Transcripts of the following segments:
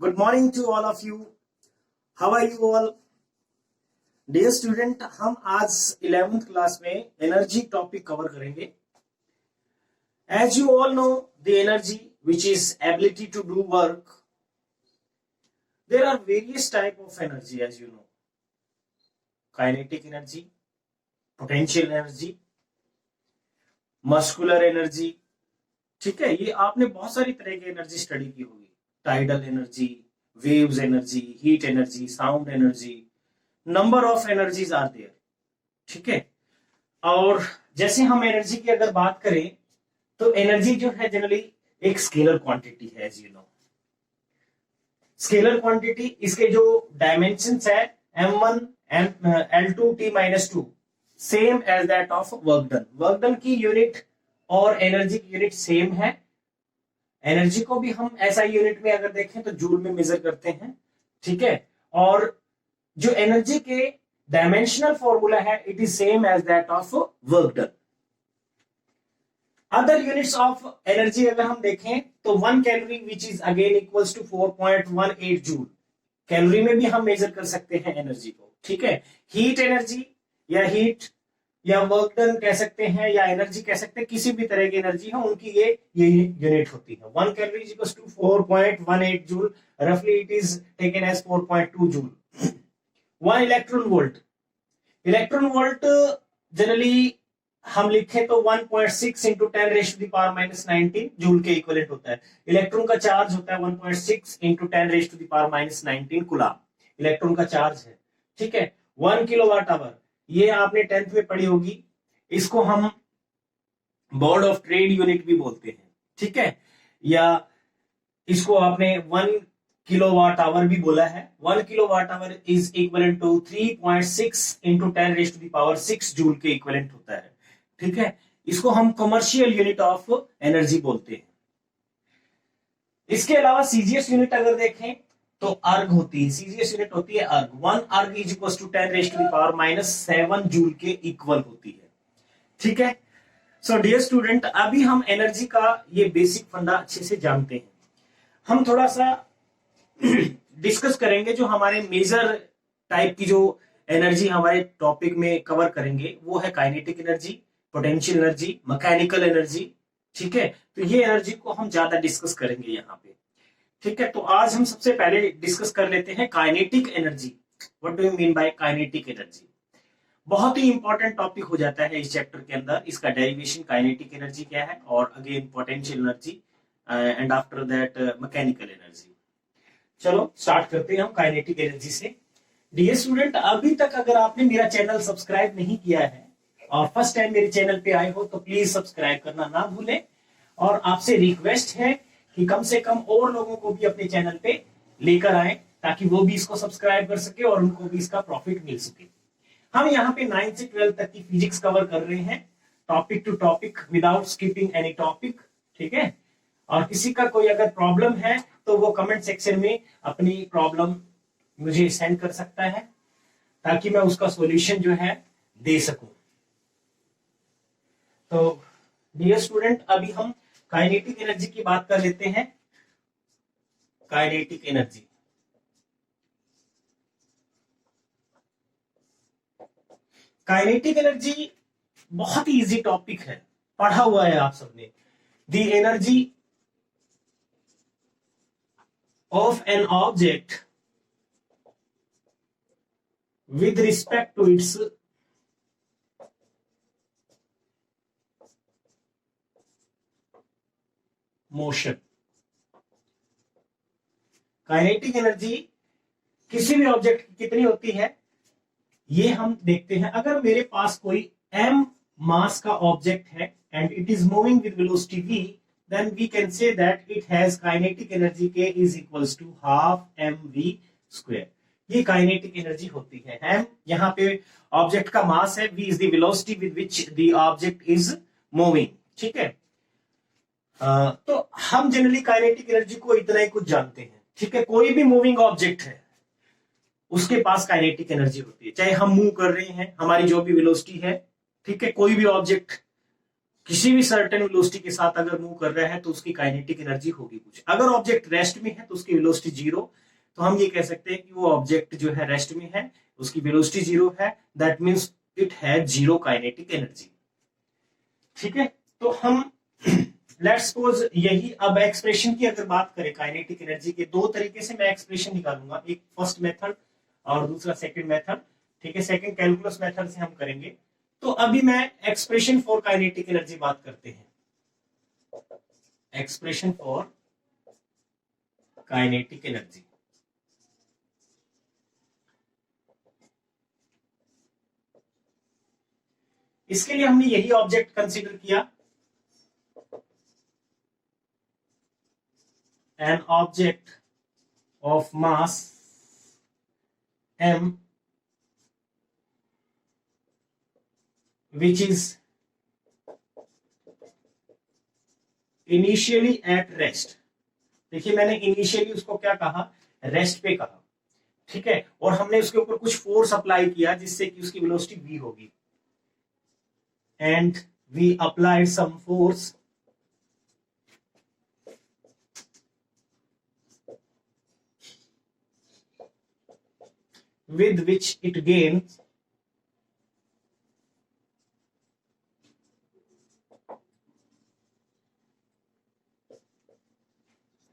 Good morning to all of you. How are you all? Dear student, हम आज 11th class में energy topic cover करेंगे. As you all know, the energy which is ability to do work. There are various type of energy, as you know. Kinetic energy, potential energy, muscular energy. ठीक है, ये आपने बहुत सारी तरह की एनर्जी स्टडी की होगी. Tidal energy, waves energy, heat energy, sound energy, number of energies are there. ठीक है, और जैसे हम एनर्जी की अगर बात करें तो एनर्जी जो है जनरली एक स्केलर क्वांटिटी है. As you know, scalar quantity, इसके जो डायमेंशंस है m1 l2 t-2 same as that of work done. Work done की यूनिट और एनर्जी की यूनिट सेम है. एनर्जी को भी हम ऐसा यूनिट में अगर देखें तो जूल में मेजर करते हैं. ठीक है, और जो एनर्जी के डायमेंशनल फॉर्मूला है it is same as that of work done. Other units of energy अगर हम देखें तो 1 calorie which is again equals to 4.18 joule. Calorie में भी हम मेजर कर सकते हैं एनर्जी को. ठीक है, हीट एनर्जी या हीट या वर्क डन कह सकते हैं या एनर्जी कह सकते हैं, किसी भी तरह की एनर्जी है उनकी ये यूनिट होती है. 1 calorie is equals to 4.18 joule. रफली it is taken as 4.2 joule. 1 electron volt. Electron volt generally हम लिखे तो 1.6 इंटू 10⁻⁻⁹ जूल के इक्विवेलेंट होता है. इलेक्ट्रॉन का चार्ज होता है 1.6 इंटू 10⁻⁻⁹ कूलम. इलेक्ट्रॉन का चार्ज है. ठीक है, 1 किलोवाट आवर, ये आपने 10th में पढ़ी होगी. इसको हम बोर्ड ऑफ ट्रेड यूनिट भी बोलते हैं. ठीक है, या इसको आपने 1 किलोवाट आवर भी बोला है. 1 kilowatt hour is equivalent to 3.6 into 10⁻⁶ joule के इक्विवेलेंट होता है. ठीक है, इसको हम कमर्शियल यूनिट ऑफ एनर्जी बोलते हैं. इसके अलावा सीजीएस यूनिट अगर देखें तो अर्ग होती है. सीजीएस यूनिट होती है अर्ग. 1 अर्ग इज इक्वल टू 10⁻⁷ जूल के इक्वल होती है. ठीक है, सो डियर स्टूडेंट, अभी हम एनर्जी का ये बेसिक फंडा अच्छे से जानते हैं. हम थोड़ा सा डिस्कस करेंगे जो हमारे मेजर टाइप की जो एनर्जी हमारे टॉपिक में कवर करेंगे वो है kinetic energy, potential energy, mechanical energy. ठीक है, तो ये एनर्जी को हम ज्यादा डिस्कस करेंगे यहाँ पे. ठीक है, तो आज हम सबसे पहले डिस्कस कर लेते हैं kinetic energy. What do you mean by kinetic energy? बहुत ही इंपॉर्टेंट टॉपिक हो जाता है इस चैप्टर के अंदर. इसका डेरिवेशन काइनेटिक एनर्जी क्या है और again potential energy and after that mechanical energy. चलो स्टार्ट करते हैं हम काइनेटिक एनर्जी से. डियर स्टूडेंट, अभी तक अगर आपने मेरा चैनल सब्सक्राइब नहीं किया है और फर्स्ट टाइम मेरे चैनल पे आए हो तो प्लीज सब्सक्राइब करना ना भूलें. और आपसे रिक्वेस्ट है कि कम से कम और लोगों को भी अपने चैनल पे लेकर आए ताकि वो भी इसको सब्सक्राइब कर सके और उनको भी इसका प्रॉफिट मिल सके. हम यहाँ पे 9 से 12 तक की फिजिक्स कवर कर रहे हैं, topic to topic, without skipping any topic. ठीक है, और किसी का कोई अगर प्रॉब्लम है तो वो कमेंट सेक्शन में अपनी प्रॉब्लम मुझे सेंड कर सकता है ताकि मैं उसका सॉल्यूशन जो है दे सकूं. तो डियर स्टूडेंट, अभी हम काइनेटिक एनर्जी की बात कर लेते हैं. काइनेटिक एनर्जी, काइनेटिक एनर्जी बहुत ही इजी टॉपिक है, पढ़ा हुआ है आप सबने. The energy of an object with respect to its motion. Kinetic energy किसी भी ऑब्जेक्ट की कितनी होती है ये हम देखते हैं. अगर मेरे पास कोई m मास का ऑब्जेक्ट है and it is moving with velocity v, then we can say that it has kinetic energy k is equals to half mv square. ये काइनेटिक एनर्जी होती है. m यहाँ पे ऑब्जेक्ट का मास है, v is the velocity with which the object is moving. ठीक है, तो हम जनरली काइनेटिक एनर्जी को इतना ही कुछ जानते हैं. ठीक है, कोई भी मूविंग ऑब्जेक्ट है उसके पास काइनेटिक एनर्जी होती है. चाहे हम मूव कर रहे हैं, हमारी जो भी वेलोसिटी है. ठीक है, कोई भी ऑब्जेक्ट किसी भी सर्टेन वेलोसिटी के साथ अगर मूव कर रहा है तो उसकी काइनेटिक एनर्जी होगी कुछ। अगर ऑब्जेक्ट रेस्ट में है तो उसकी वेलोसिटी जीरो, तो हम ये कह सकते हैं कि वो ऑब्जेक्ट जो है रेस्ट में है, उसकी वेलोसिटी जीरो है, that means it has zero kinetic energy. ठीक है, तो हम लेट्स सपोज यही, अब एक्सप्रेशन की अगर बात करें काइनेटिक एनर्जी के, दो तरीके से मैं एक्सप्रेशन निकालूंगा, एक फर्स्ट मेथड और दूसरा सेकंड मेथड। ठीक है, सेकंड कैलकुलस मेथड से हम करेंगे। तो अभी मैं एक्सप्रेशन फॉर काइनेटिक एनर्जी बात करते हैं। एक्सप्रेशन फॉर काइनेटिक एनर्जी, इसके लिए हमने यही ऑब्जेक्ट कंसीडर किया, an object of mass m which is initially at rest। देखिए मैंने इनिशियली उसको क्या कहा, रेस्ट पे कहा। ठीक है, और हमने उसके ऊपर कुछ फोर्स अप्लाई किया जिससे कि उसकी वेलोसिटी v होगी, and we applied some force with which it gains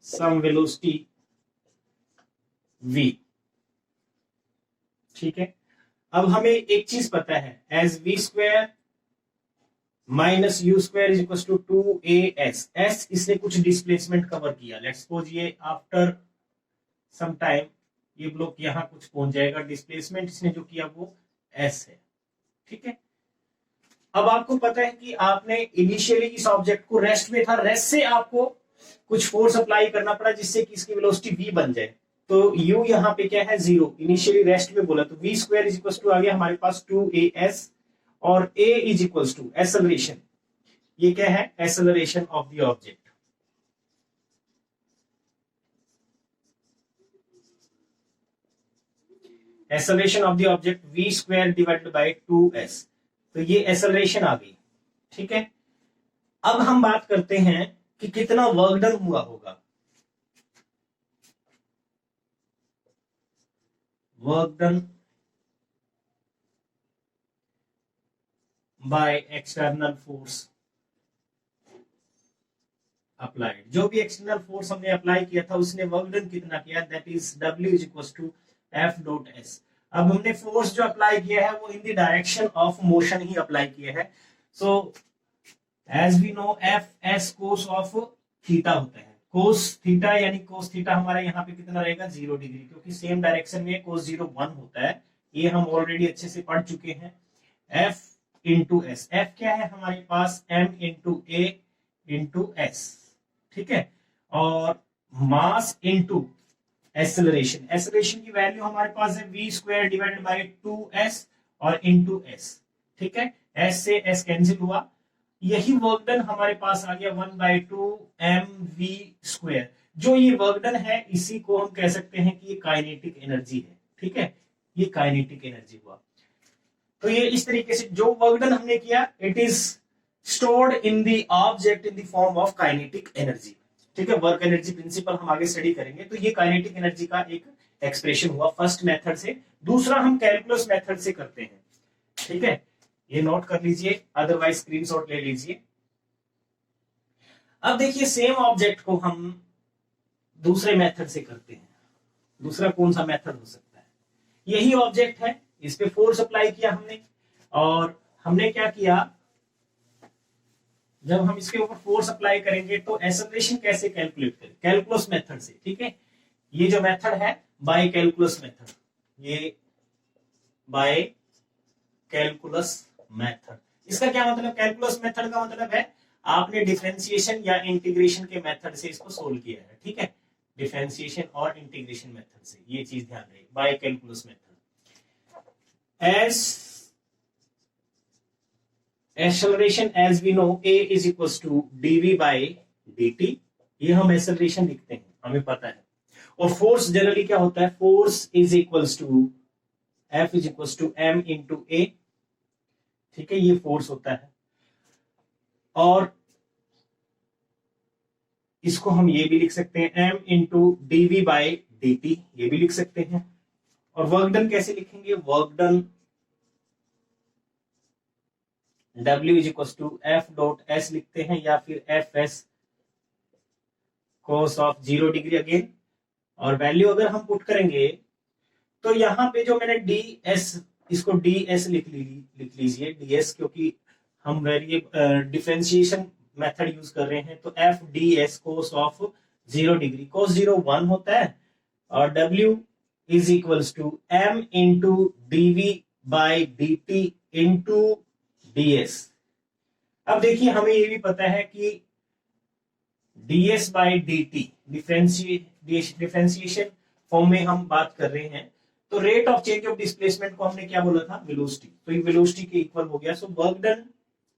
some velocity v। ठीक है, अब हमें एक चीज पता है, as v square minus u square is equal to 2as। S इसने कुछ डिस्प्लेसमेंट कवर किया, लेट्स सपोज ये आफ्टर सम टाइम ये ब्लॉक यहां कुछ पहुंच जाएगा, डिस्प्लेसमेंट इसने जो किया वो एस है। ठीक है, अब आपको पता है कि आपने इनिशियली इस ऑब्जेक्ट को रेस्ट में था, रेस्ट से आपको कुछ फोर्स अप्लाई करना पड़ा जिससे कि इसकी वेलोसिटी v बन जाए। तो u यहाँ पे क्या है, जीरो, इनिशियली रेस्ट में बोला, तो v square is equal to आ गया हमारे पास 2as, और a इज इक्वल टू एक्सेलरेशन, ये क्या है, acceleration of the object. Acceleration of the object v square divided by 2s, तो ये एक्सेलरेशन आ गई। ठीक है, अब हम बात करते हैं कि कितना वर्क डन हुआ होगा। Work done by external force applied, जो भी एक्सटर्नल फोर्स हमने अप्लाई किया था उसने वर्क डन कितना किया, that is W is equal to F dot S। अब हमने फोर्स जो अप्लाई किया है वो in the direction of motion ही अप्लाई किया है। So as we know F S cos of theta होता है, कोस थीटा यानी कोस थीटा हमारा यहाँ पे कितना रहेगा, 0 डिग्री, क्योंकि सेम डायरेक्शन में कोस 0 1 होता है, ये हम ऑलरेडी अच्छे से पढ़ चुके हैं। एफ इंटू एस, एफ क्या है हमारे पास, एम इंटू ए इंटू एस। ठीक है, और मास इंटू एक्सेलरेशन, एक्सेलरेशन की वैल्यू हमारे पास है v square divided by 2s और इंटू s। ठीक है, s से s कैंसिल हुआ, यही वर्क डन हमारे पास आ गया 1/2 mv स्क्वायर। जो ये वर्क डन है इसी को हम कह सकते हैं कि ये काइनेटिक एनर्जी है। ठीक है, ये काइनेटिक एनर्जी हुआ। तो ये इस तरीके से जो वर्क डन हमने किया, it is stored in the object in the form of kinetic energy. ठीक है, वर्क एनर्जी प्रिंसिपल हम आगे स्टडी करेंगे। तो ये काइनेटिक एनर्जी का एक एक्सप्रेशन हुआ फर्स्ट मेथड से। दूसरा हम कैलकुलस मेथड से करते हैं। ठीक है, ये नोट कर लीजिए, अदरवाइज स्क्रीनशॉट ले लीजिए। अब देखिए सेम ऑब्जेक्ट को हम दूसरे मेथड से करते हैं। दूसरा कौन सा मेथड हो सकता है, यही ऑब्जेक्ट है, इस पे फोर्स अप्लाई किया हमने, और हमने क्या किया, जब हम इसके ऊपर फोर्स अप्लाई करेंगे तो एक्सेलरेशन कैसे कैलकुलेट करें, कैलकुलस मेथड से। ठीक है, ये जो मेथड है बाय कैलकुलस मेथड, ये बाय कैलकुलस मेथड। इसका क्या मतलब, कैलकुलस मेथड का मतलब है आपने डिफरेंशिएशन या इंटीग्रेशन के मेथड से इसको सोल्व किया है। ठीक है, डिफरेंशिएशन और इंटीग्रेशन मेथड से, ये चीज ध्यान रहे, by calculus method. As acceleration as we know a is equals to dv by dt, ये हम acceleration लिखते हैं, हमें पता है। और फोर्स जनरली क्या होता है, force is equals to F is equals to m into a। ठीक है, ये फोर्स होता है। और इसको हम ये भी लिख सकते हैं m into dv by dt, ये भी लिख सकते हैं। और वर्क डन कैसे लिखेंगे, work done W is equal to F dot S लिखते हैं, या फिर F S cos of 0 degree again. और वैल्यू अगर हम पुट करेंगे तो यहाँ पे जो मैंने डी एस, इसको डी एस लिख लीजिए डी एस, क्योंकि हम वेरिएबल डिफरेंशिएशन मेथड यूज कर रहे हैं। तो F D S cos of 0 degree, cos 0 1 होता है, और W is equals to m into dv by dt into ds। अब देखिए हमें ये भी पता है कि ds by dt differentiation form में हम बात कर रहे हैं, तो rate of change of displacement को हमने क्या बोला था, वेलोसिटी, तो ये वेलोसिटी के इक्वल हो गया। सो वर्क डन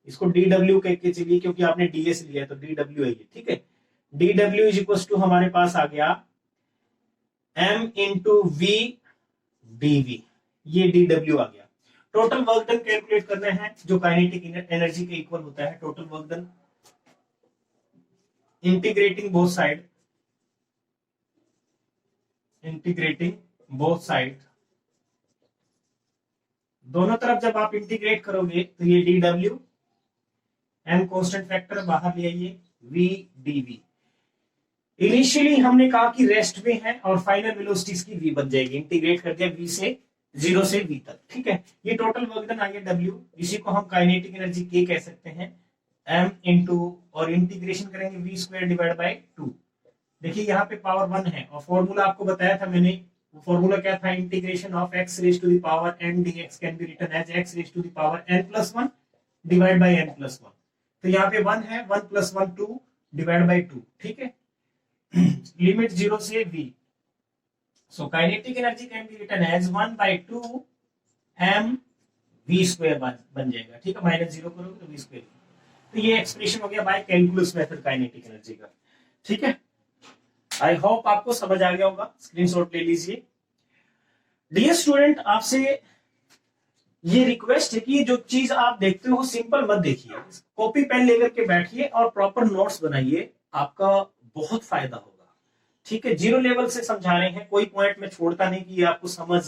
इसको dw कह के चलिए, क्योंकि आपने ds लिया तो dw है ये, ठीक है। dw इज इक्वल टू हमारे पास आ गया m इंटू v dv, ये dw आ गया। टोटल वर्क डन कैलकुलेट करना है जो काइनेटिक एनर्जी के इक्वल होता है। Total work done integrating both side, integrating both side, दोनों तरफ जब आप इंटीग्रेट करोगे तो ये dw, m कांस्टेंट फैक्टर बाहर ले आइए, v dv। इनिशियली हमने कहा कि रेस्ट में है और फाइनल वेलोसिटी इसकी v बन जाएगी, इंटीग्रेट कर दिया v से 0 से v तक, ठीक है। ये टोटल वर्क डन आ गया w, इसी को हम काइनेटिक एनर्जी k कह सकते हैं, m इंटू और इंटीग्रेशन करेंगे v स्क्वायर डिवाइड बाय 2। देखिए यहाँ पे पावर 1 है और फॉर्मूला आपको बताया था मैंने, वो फॉर्मूला क्या था, integration of x raise to the power n dx can be written as x raise to the power n plus 1 divide by n plus 1। तो यहाँ पे 1 है, 1 प्लस 1 2 डिवाइड बाय 2, ठीक है। लिमिट 0 से v, so kinetic energy can be written as 1 by 2 m v square बन जाएगा, ठीक है। माइनस 0 करोगे तो v स्क्वायर, तो ये एक्सप्रेशन हो गया by calculus method kinetic energy का, ठीक है। आई होप आपको समझ आ गया होगा, स्क्रीनशॉट ले लीजिए। डियर स्टूडेंट, आपसे ये रिक्वेस्ट है कि जो चीज आप देखते हो सिंपल मत देखिए, कॉपी पेन लेकर के बैठिए और प्रॉपर नोट्स बनाइए, आपका बहुत फायदा होगा, ठीक है। 0 लेवल से समझा रहे हैं, कोई पॉइंट में छोड़ता नहीं कि आपको समझ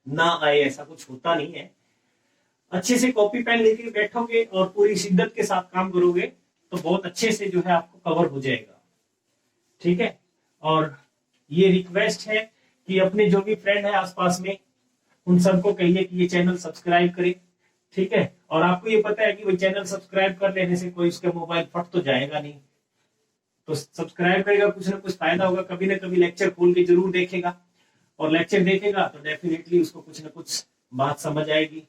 ना आए, ऐसा कुछ होता नहीं है। अच्छे से कॉपी पेन लेके बैठोगे और पूरी शिद्दत के साथ काम करोगे तो बहुत अच्छे से जो है आपको कवर हो जाएगा, ठीक है। और ये रिक्वेस्ट है कि अपने जो भी फ्रेंड है आसपास में उन सबको कहिए कि ये चैनल सब्सक्राइब करे, ठीक है। और आपको ये पता है कि वो चैनल सब्सक्राइब कर लेने से कोई उसका मोबाइल फट तो जाएगा नहीं, तो सब्सक्राइब करेगा, कुछ ना कुछ फायदा होगा, कभी ना कभी लेक्चर खोल के जरूर देखेगा, और लेक्चर देखेगा तो डेफिनेटली उसको कुछ ना कुछ बात समझ आएगी,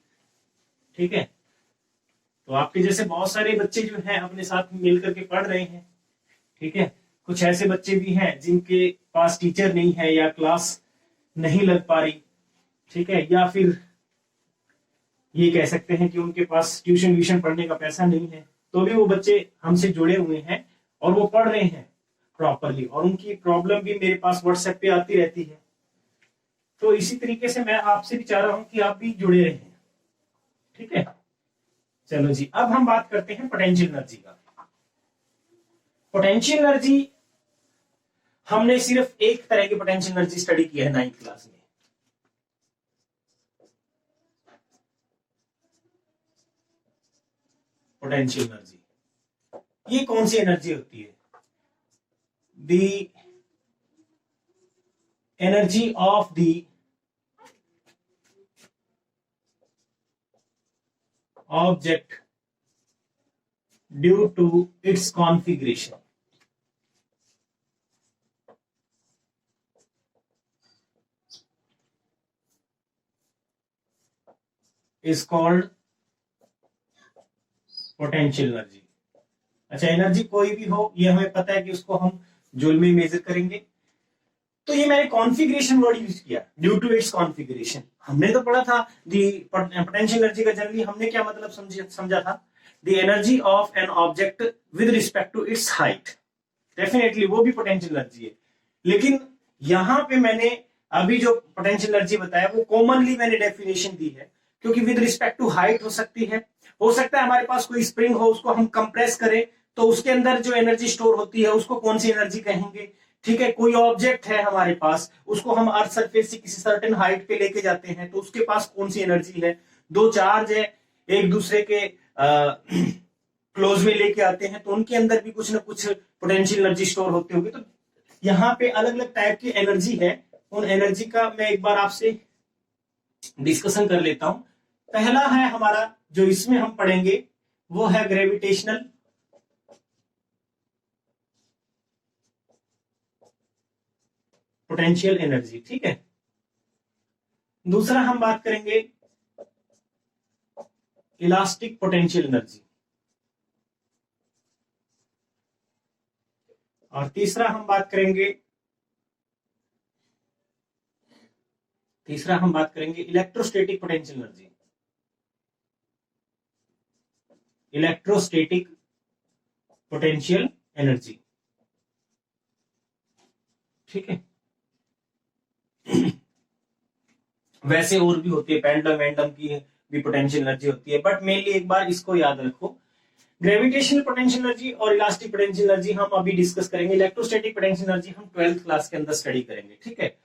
ठीक है। तो आपके जैसे बहुत सारे बच्चे जो हैं अपने साथ मिल करके पढ़ रहे हैं, ठीक है। कुछ ऐसे बच्चे भी हैं जिनके पास टीचर नहीं है या क्लास नहीं लग पा रही, ठीक है, या फिर ये कह सकते हैं कि उनके पास ट्यूशन व्यूशन पढ़ने का पैसा नहीं है, तो भी वो बच्चे हमसे जुड़े हुए हैं और वो पढ़ रहे हैं प्रॉपरली, और उनकी प्रॉब्लम भी मेरे पास व्हाट्सएप पे आती रहती है। तो इसी तरीके से मैं आपसे भी चाह रहा हूं कि आप भी जुड़े रहें, ठीक है। चलो जी, अब हम बात करते हैं पोटेंशियल एनर्जी का। पोटेंशियल एनर्जी हमने सिर्फ एक तरह की पोटेंशियल एनर्जी स्टडी की है 9th क्लास में, पोटेंशियल एनर्जी। ये कौन सी एनर्जी होती है, the energy of the object due to its configuration is called potential energy. अच्छा, एनर्जी कोई भी हो, ये हमें पता है कि उसको हम जूल में मेजर करेंगे। तो ये मैंने कॉन्फिगरेशन वर्ड यूज किया, ड्यू टू इट्स कॉन्फिगरेशन। हमने तो पढ़ा था दी पोटेंशियल एनर्जी का जनरली हमने क्या मतलब समझा था, the energy of an object with respect to its height. Definitely वो भी पोटेंशियल एनर्जी है, लेकिन यहां पे मैंने अभी जो पोटेंशियल एनर्जी बताया वो कॉमनली मैंने डेफिनेशन दी है, क्योंकि विद रिस्पेक्ट टू हाइट हो सकती है। हो सकता है हमारे पास कोई स्प्रिंग हो, उसको हम कंप्रेस करें तो उसके अंदर जो एनर्जी स्टोर होती है उसको कौन सी एनर्जी कहेंगे। ठीक है, कोई ऑब्जेक्ट है हमारे पास, उसको हम अर्थ सरफेस से किसी सर्टेन हाइट पे लेके जाते हैं तो उसके पास कौन सी एनर्जी है। दो चार्ज है, एक दूसरे के क्लोज में लेके आते हैं तो उनके अंदर भी कुछ ना कुछ पोटेंशियल एनर्जी स्टोर होती होगी। तो यहाँ पे अलग अलग टाइप की एनर्जी है, उन एनर्जी का मैं एक बार आपसे डिस्कशन कर लेता हूं। पहला है हमारा जो इसमें हम पढ़ेंगे वो है ग्रेविटेशनल पोटेंशियल एनर्जी। ठीक है, दूसरा हम बात करेंगे इलास्टिक पोटेंशियल एनर्जी, और तीसरा हम बात करेंगे electrostatic potential energy. Electrostatic potential energy, ठीक है। वैसे और भी होती है, पेंडुलम वेंडम की भी पोटेंशियल एनर्जी होती है, बट मेनली एक बार इसको याद रखो, ग्रेविटेशनल पोटेंशियल एनर्जी और इलास्टिक पोटेंशियल एनर्जी हम अभी डिस्कस करेंगे। इलेक्ट्रोस्टैटिक पोटेंशियल एनर्जी हम 12th क्लास के अंदर स्टडी करेंगे, ठीक है।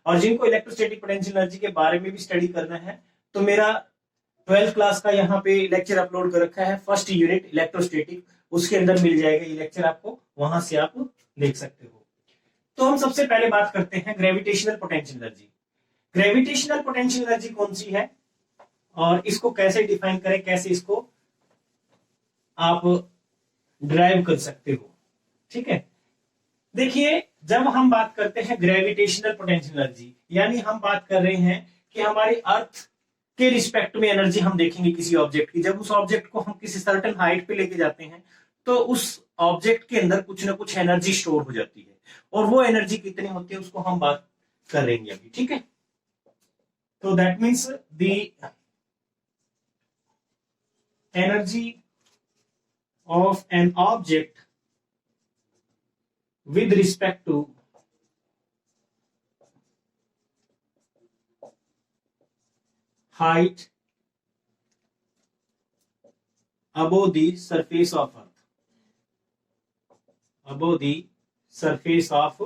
और जिनको इलेक्ट्रोस्टैटिक पोटेंशियल एनर्जी के बारे में भी स्टडी करना है तो मेरा 12th क्लास का यहाँ पे लेक्चर अपलोड कर रखा है, फर्स्ट यूनिट इलेक्ट्रोस्टैटिक, उसके अंदर मिल जाएगा ये लेक्चर आपको, वहां से आप देख सकते हो। तो हम सबसे पहले बात करते हैं gravitational potential energy. Gravitational potential energy कौन सी है और इसको कैसे डिफाइन करें, कैसे इसको आप ड्राइव कर सकते हो, ठीक है। देखिए, जब हम बात करते हैं ग्रेविटेशनल पोटेंशियल एनर्जी, यानी हम बात कर रहे हैं कि हमारी अर्थ के रिस्पेक्ट में एनर्जी हम देखेंगे किसी ऑब्जेक्ट की। जब उस ऑब्जेक्ट को हम किसी सर्टेन हाइट पे लेके जाते हैं तो उस ऑब्जेक्ट के अंदर कुछ ना कुछ एनर्जी स्टोर हो जाती है, और वो एनर्जी कितनी होती है उसको हम बात करेंगे अभी, ठीक है। तो that means the energy of an object with respect to height above the surface of earth, above the surface of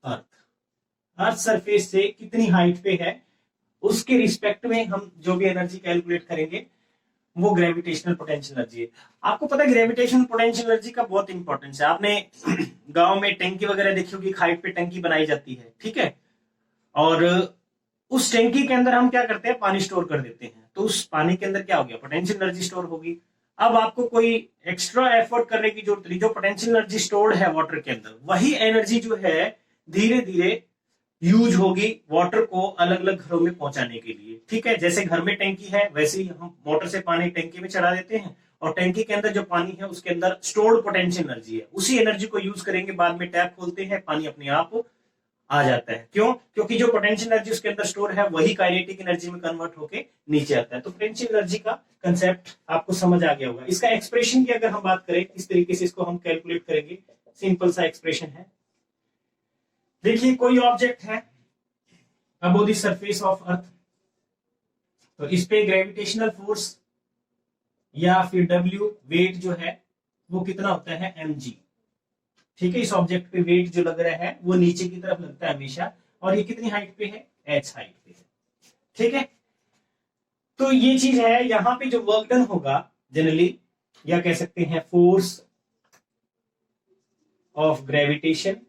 earth, earth surface से कितनी हाइट पे है उसके रिस्पेक्ट में हम जो भी एनर्जी कैलकुलेट करेंगे वो ग्रेविटेशनल पोटेंशियल एनर्जी है। आपको पता है ग्रेविटेशनल पोटेंशियल एनर्जी का बहुत इंपॉर्टेंस है। आपने गांव में टंकी वगैरह देखी होगी, हाइट पे टंकी बनाई जाती है, ठीक है, और उस टंकी के अंदर हम क्या करते हैं, पानी स्टोर कर देते हैं, तो उस पानी के अंदर क्या हो गया, पोटेंशियल एनर्जी स्टोर होगी। अब आपको कोई एक्स्ट्रा एफर्ट करने की जरूरत नहीं, जो पोटेंशियल एनर्जी स्टोर्ड है वाटर के अंदर वही एनर्जी जो है धीरे धीरे यूज होगी वाटर को अलग अलग घरों में पहुंचाने के लिए, ठीक है। जैसे घर में टैंकी है वैसे ही हम मोटर से पानी टैंकी में चढ़ा देते हैं, और टैंकी के अंदर जो पानी है उसके अंदर स्टोर्ड पोटेंशियल एनर्जी है, उसी एनर्जी को यूज करेंगे, बाद में टैप खोलते हैं पानी अपने आप आ जाता है। क्यों? क्योंकि जो पोटेंशियल एनर्जी उसके अंदर स्टोर है वही काइनेटिक एनर्जी में कन्वर्ट होके नीचे आता है। तो पोटेंशियल एनर्जी का कंसेप्ट आपको समझ आ गया होगा। इसका एक्सप्रेशन की अगर हम बात करें किस तरीके से इसको हम कैलकुलेट करेंगे, सिंपल सा एक्सप्रेशन है। देखिए, कोई ऑब्जेक्ट है above the surface of earth, तो इस पे ग्रेविटेशनल फोर्स या फिर डब्ल्यू वेट जो है वो कितना होता है, mg, ठीक है। इस ऑब्जेक्ट पे वेट जो लग रहा है वो नीचे की तरफ लगता है हमेशा, और ये कितनी हाइट पे है, h हाइट पे है, ठीक है। तो ये चीज है, यहां पे जो वर्क डन होगा जनरली, या कह सकते हैं force of gravitation,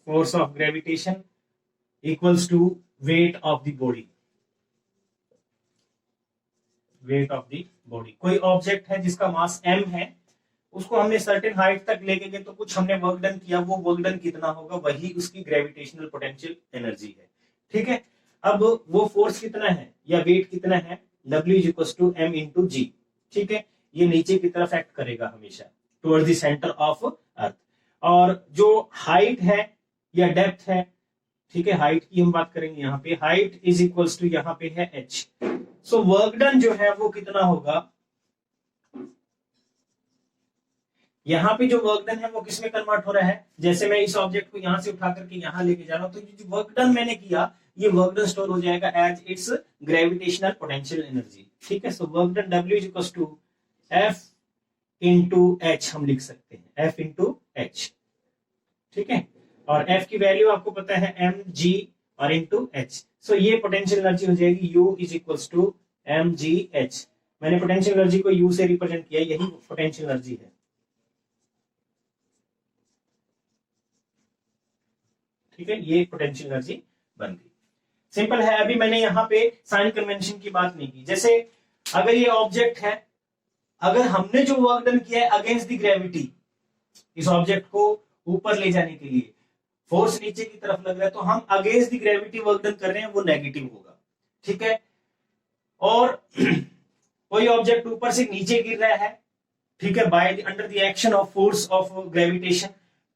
force of gravitation equals to weight of the body, weight of the body। कोई ऑब्जेक्ट है जिसका मास m है, उसको हमने सर्टेन हाइट तक लेके गए तो कुछ हमने वर्क डन किया, वो वर्क डन कितना होगा वही उसकी ग्रेविटेशनल पोटेंशियल एनर्जी है, ठीक है। अब वो फोर्स कितना है या वेट कितना है, W is equal to m into g, ठीक है। ये नीचे की तरफ एक्ट करेगा हमेशा towards the centre of earth, और जो हाइट है या डेप्थ है, ठीक है, हाइट की हम बात करेंगे, यहाँ पे हाइट इज इक्वल्स टू यहाँ पे है h। सो वर्क डन जो है वो कितना होगा, यहाँ पे जो वर्क डन है वो किसमें कन्वर्ट हो रहा है, जैसे मैं इस ऑब्जेक्ट को यहाँ से उठा करके यहाँ लेके जा रहा हूं, तो जो वर्क डन मैंने किया ये वर्क डन स्टोर हो जाएगा as its gravitational potential energy. ठीक है, so work done W is equal to F into H हम लिख सकते हैं, F इंटू एच। ठीक है, और F की वैल्यू आपको पता है mg और इंटू एच। सो ये पोटेंशियल एनर्जी हो जाएगी U is equal to mgh। मैंने पोटेंशियल एनर्जी को U से रिप्रेजेंट किया, यही पोटेंशियल एनर्जी है। ठीक है, ये पोटेंशियल एनर्जी बन गई। सिंपल है। अभी मैंने यहाँ पे साइन कन्वेंशन की बात नहीं की। जैसे अगर ये ऑब्जेक्ट है, अगर हमने जो वर्क डन किया है अगेंस्ट द ग्रेविटी, इस ऑब्जेक्ट को ऊपर ले जाने के लिए फोर्स नीचे की तरफ लग रहा है, तो हम against the gravity work done कर रहे हैं, वो नेगेटिव होगा। ठीक है, और कोई ऑब्जेक्ट ऊपर से नीचे गिर रहा है, ठीक है, by under the action of force of gravitation,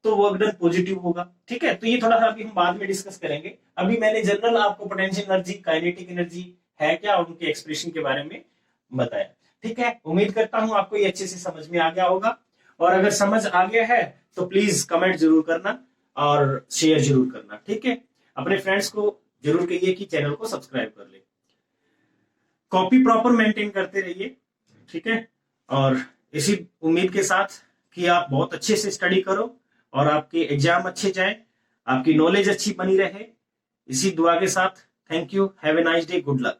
तो वर्क डन पॉजिटिव होगा। ठीक है, तो ये थोड़ा सा अभी हम बाद में डिस्कस करेंगे। अभी मैंने जनरल आपको पोटेंशियल एनर्जी, काइनेटिक एनर्जी है क्या और उनके एक्सप्रेशन के बारे में बताया। ठीक है, उम्मीद करता हूं आपको ये अच्छे से समझ में आ गया होगा, और अगर समझ आ गया है तो प्लीज कमेंट जरूर करना और शेयर जरूर करना। ठीक है, अपने फ्रेंड्स को जरूर कहिए कि चैनल को सब्सक्राइब कर ले। कॉपी प्रॉपर मेंटेन करते रहिए। ठीक है, और इसी उम्मीद के साथ कि आप बहुत अच्छे से स्टडी करो और आपके एग्जाम अच्छे जाएं, आपकी नॉलेज अच्छी बनी रहे, इसी दुआ के साथ thank you, have a nice day, good luck.